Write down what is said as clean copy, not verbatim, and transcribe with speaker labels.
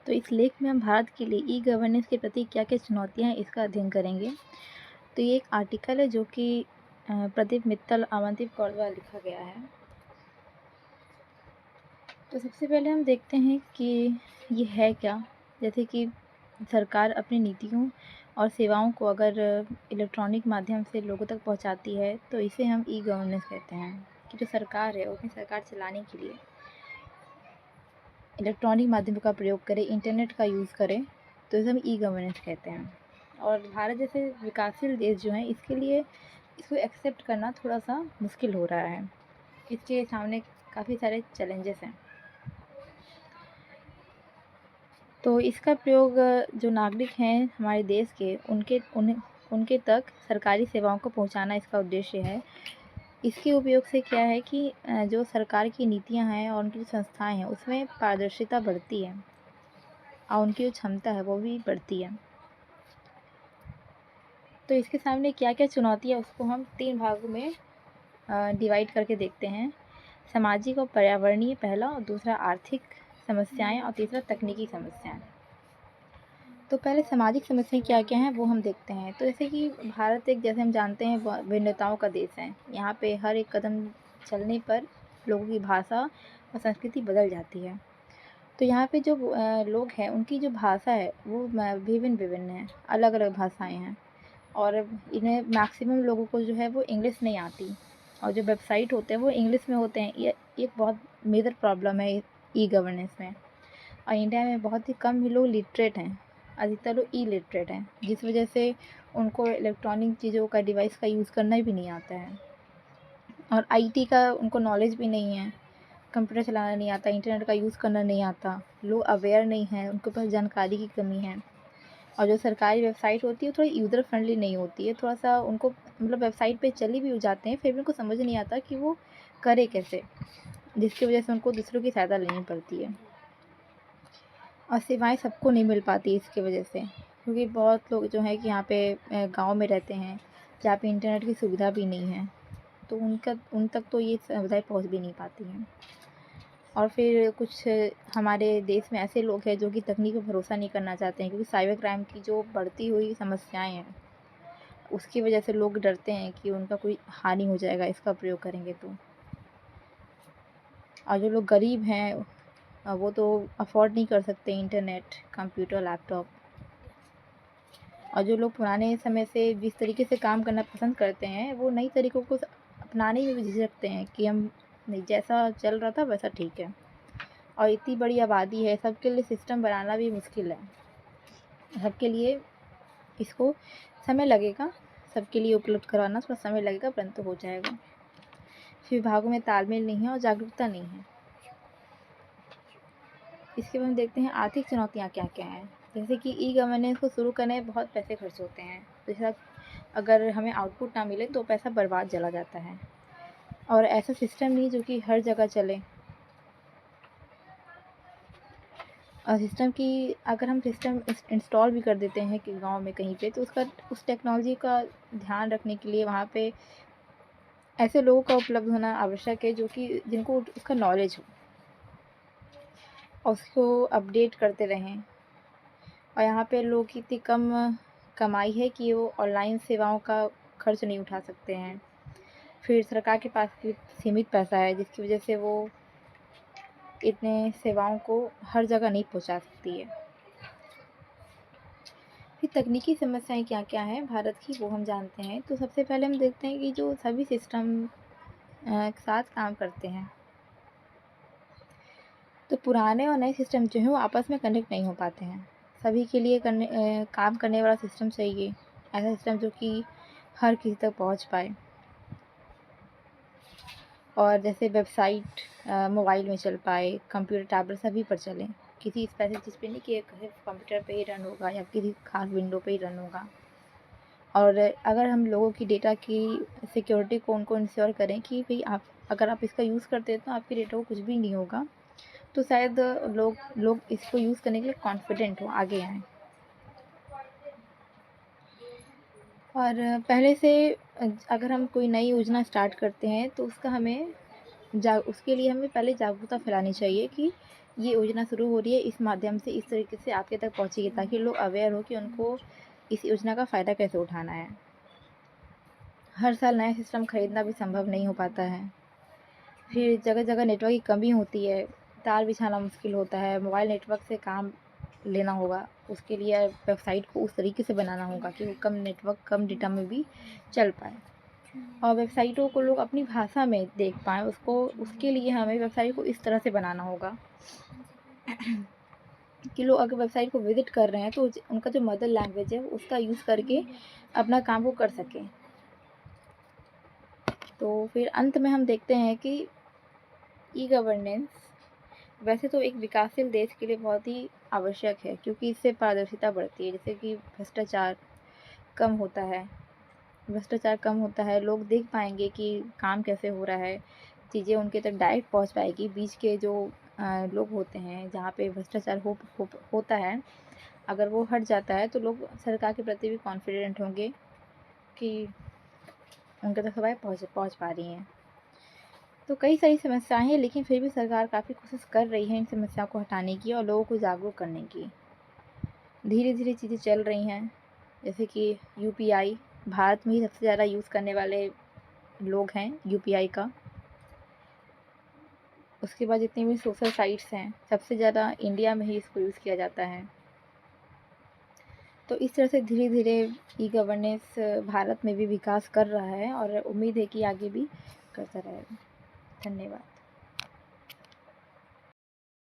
Speaker 1: तो इस लेख में हम भारत के लिए ई गवर्नेंस के प्रति क्या क्या चुनौतियां हैं इसका अध्ययन करेंगे। तो ये एक आर्टिकल है जो कि प्रदीप मित्तल, अवंतीप कौर द्वारा लिखा गया है। तो सबसे पहले हम देखते हैं कि ये है क्या। जैसे कि सरकार अपनी नीतियों और सेवाओं को अगर इलेक्ट्रॉनिक माध्यम से लोगों तक पहुंचाती है तो इसे हम ई गवर्नेंस कहते हैं। कि जो सरकार है वो अपनी सरकार चलाने के लिए इलेक्ट्रॉनिक माध्यम का प्रयोग करे, इंटरनेट का यूज़ करे, तो इसे हम ई गवर्नेंस कहते हैं। और भारत जैसे विकासशील देश जो है इसके लिए इसको एक्सेप्ट करना थोड़ा सा मुश्किल हो रहा है। इसके सामने काफ़ी सारे चैलेंजेस हैं। तो इसका प्रयोग जो नागरिक हैं हमारे देश के उनके तक सरकारी सेवाओं को पहुंचाना इसका उद्देश्य है। इसके उपयोग से क्या है कि जो सरकार की नीतियां हैं और उनकी जो संस्थाएं हैं उसमें पारदर्शिता बढ़ती है और उनकी जो क्षमता है वो भी बढ़ती है। तो इसके सामने क्या क्या चुनौती है उसको हम 3 भागों में डिवाइड करके देखते हैं। सामाजिक और पर्यावरणीय पहला, और दूसरा आर्थिक समस्याएं, और तीसरा तकनीकी समस्याएं। तो पहले सामाजिक समस्याएं क्या क्या हैं वो हम देखते हैं। तो जैसे कि भारत एक, जैसे हम जानते हैं, विभिन्नताओं का देश है। यहाँ पे हर एक कदम चलने पर लोगों की भाषा और संस्कृति बदल जाती है। तो यहाँ पे जो लोग हैं उनकी जो भाषा है वो विभिन्न विभिन्न है, अलग अलग भाषाएं हैं। और इन्हें मैक्सिमम लोगों को जो है वो इंग्लिश नहीं आती, और जो वेबसाइट होते हैं वो इंग्लिश में होते हैं। ये एक बहुत मेजर प्रॉब्लम है ई गवर्नेंस में। और इंडिया में बहुत ही कम ही लोग लिटरेट हैं, अधिकतर लोग ई लिटरेट हैं, जिस वजह से उनको इलेक्ट्रॉनिक चीज़ों का, डिवाइस का यूज़ करना भी नहीं आता है, और आईटी का उनको नॉलेज भी नहीं है। कंप्यूटर चलाना नहीं आता, इंटरनेट का यूज़ करना नहीं आता, लोग अवेयर नहीं हैं, उनके पास जानकारी की कमी है। और जो सरकारी वेबसाइट होती है थोड़ी यूज़र फ्रेंडली नहीं होती है, थोड़ा सा उनको, मतलब वेबसाइट पे चली भी जाते हैं फिर भी उनको समझ नहीं आता कि वो करे कैसे, जिसकी वजह से उनको दूसरों की सहायता लेनी पड़ती है। और सेवाएं सबको नहीं मिल पाती इसकी वजह से, क्योंकि बहुत लोग जो है कि यहाँ पे गांव में रहते हैं जहाँ पे इंटरनेट की सुविधा भी नहीं है, तो उन तक तो ये सुविधाएं पहुँच भी नहीं पाती हैं। और फिर कुछ हमारे देश में ऐसे लोग हैं जो कि तकनीक पर भरोसा नहीं करना चाहते हैं, क्योंकि साइबर क्राइम की जो बढ़ती हुई समस्याएं हैं उसकी वजह से लोग डरते हैं कि उनका कोई हानि हो जाएगा इसका प्रयोग करेंगे तो। और जो लोग गरीब हैं वो तो अफोर्ड नहीं कर सकते इंटरनेट, कंप्यूटर, लैपटॉप। और जो लोग पुराने समय से जिस तरीके से काम करना पसंद करते हैं वो नई तरीक़ों को अपनाने में भी झिझकते हैं कि हम नहीं, जैसा चल रहा था वैसा ठीक है। और इतनी बड़ी आबादी है, सबके लिए सिस्टम बनाना भी मुश्किल है। सबके लिए इसको समय लगेगा, सबके लिए उपलब्ध करवाना थोड़ा समय लगेगा, परंतु हो जाएगा। विभागों में तालमेल नहीं है और जागरूकता नहीं है। इसके बाद हम देखते हैं आर्थिक चुनौतियाँ क्या क्या हैं। जैसे कि ई गवर्नेंस को शुरू करने में बहुत पैसे खर्च होते हैं, जैसा अगर हमें आउटपुट ना मिले तो पैसा बर्बाद चला जाता है। और ऐसा सिस्टम नहीं जो कि हर जगह चले। और सिस्टम की, अगर हम सिस्टम इंस्टॉल भी कर देते हैं कि गांव में कहीं पे, तो उसका, उस टेक्नोलॉजी का ध्यान रखने के लिए वहाँ पे ऐसे लोगों का उपलब्ध होना आवश्यक है जो कि जिनको उसका नॉलेज हो और उसको अपडेट करते रहें। और यहाँ पे लोगों की इतनी कम कमाई है कि वो ऑनलाइन सेवाओं का खर्च नहीं उठा सकते हैं। फिर सरकार के पास भी सीमित पैसा है जिसकी वजह से वो इतने सेवाओं को हर जगह नहीं पहुँचा सकती है। फिर तकनीकी समस्याएं क्या क्या हैं भारत की वो हम जानते हैं। तो सबसे पहले हम देखते हैं कि जो सभी सिस्टम एक साथ काम करते हैं, तो पुराने और नए सिस्टम जो हैं वो आपस में कनेक्ट नहीं हो पाते हैं। सभी के लिए काम करने वाला सिस्टम चाहिए, ऐसा सिस्टम जो कि हर किसी तक पहुंच पाए। और जैसे वेबसाइट मोबाइल में चल पाए, कंप्यूटर, टैबलेट सभी पर चलें, किसी स्पेसिफिक चीज़ पे नहीं कि एक कंप्यूटर पे ही रन होगा या किसी खास विंडो पे ही रन होगा। और अगर हम लोगों की डेटा की सिक्योरिटी को उनको इंश्योर करें कि भाई आप, अगर आप इसका यूज़ करते हैं तो आपके डेटा को कुछ भी नहीं होगा, तो शायद लोग इसको यूज़ करने के लिए कॉन्फिडेंट हो, आगे आएँ। और पहले से अगर हम कोई नई योजना स्टार्ट करते हैं तो उसका हमें उसके लिए हमें पहले जागरूकता फैलानी चाहिए कि ये योजना शुरू हो रही है, इस माध्यम से इस तरीके से आपके तक पहुँचेगी, ताकि लोग अवेयर हो कि उनको इस योजना का फ़ायदा कैसे उठाना है। हर साल नया सिस्टम खरीदना भी संभव नहीं हो पाता है। फिर जगह जगह नेटवर्क की कमी होती है, तार बिछाना मुश्किल होता है, मोबाइल नेटवर्क से काम लेना होगा, उसके लिए वेबसाइट को उस तरीके से बनाना होगा कि वो कम नेटवर्क कम डेटा में भी चल पाए, और वेबसाइटों को लोग अपनी भाषा में देख पाएँ, उसके लिए हमें वेबसाइट को इस तरह से बनाना होगा कि लोग अगर वेबसाइट को विज़िट कर रहे हैं तो उनका जो मदर लैंग्वेज है उसका यूज़ करके अपना काम वो कर सकें। तो फिर अंत में हम देखते हैं कि ई गवर्नेंस वैसे तो एक विकासशील देश के लिए बहुत ही आवश्यक है, क्योंकि इससे पारदर्शिता बढ़ती है, जैसे कि भ्रष्टाचार कम होता है, लोग देख पाएंगे कि काम कैसे हो रहा है, चीज़ें उनके तक डायरेक्ट पहुंच पाएगी। बीच के जो लोग होते हैं जहाँ पे भ्रष्टाचार होता है, अगर वो हट जाता है तो लोग सरकार के प्रति भी कॉन्फिडेंट होंगे कि उनके तक सेवाएं पहुँच पा रही हैं। तो कई सारी समस्याएं हैं, लेकिन फिर भी सरकार काफ़ी कोशिश कर रही है इन समस्याओं को हटाने की और लोगों को जागरूक करने की। धीरे धीरे चीज़ें चल रही हैं, जैसे कि यूपीआई भारत में ही सबसे ज़्यादा यूज़ करने वाले लोग हैं यूपीआई का। उसके बाद जितनी भी सोशल साइट्स हैं, सबसे ज़्यादा इंडिया में ही इसको यूज़ किया जाता है। तो इस तरह से धीरे धीरे ई गवर्नेंस भारत में भी विकास कर रहा है और उम्मीद है कि आगे भी करता रहेगा। धन्यवाद।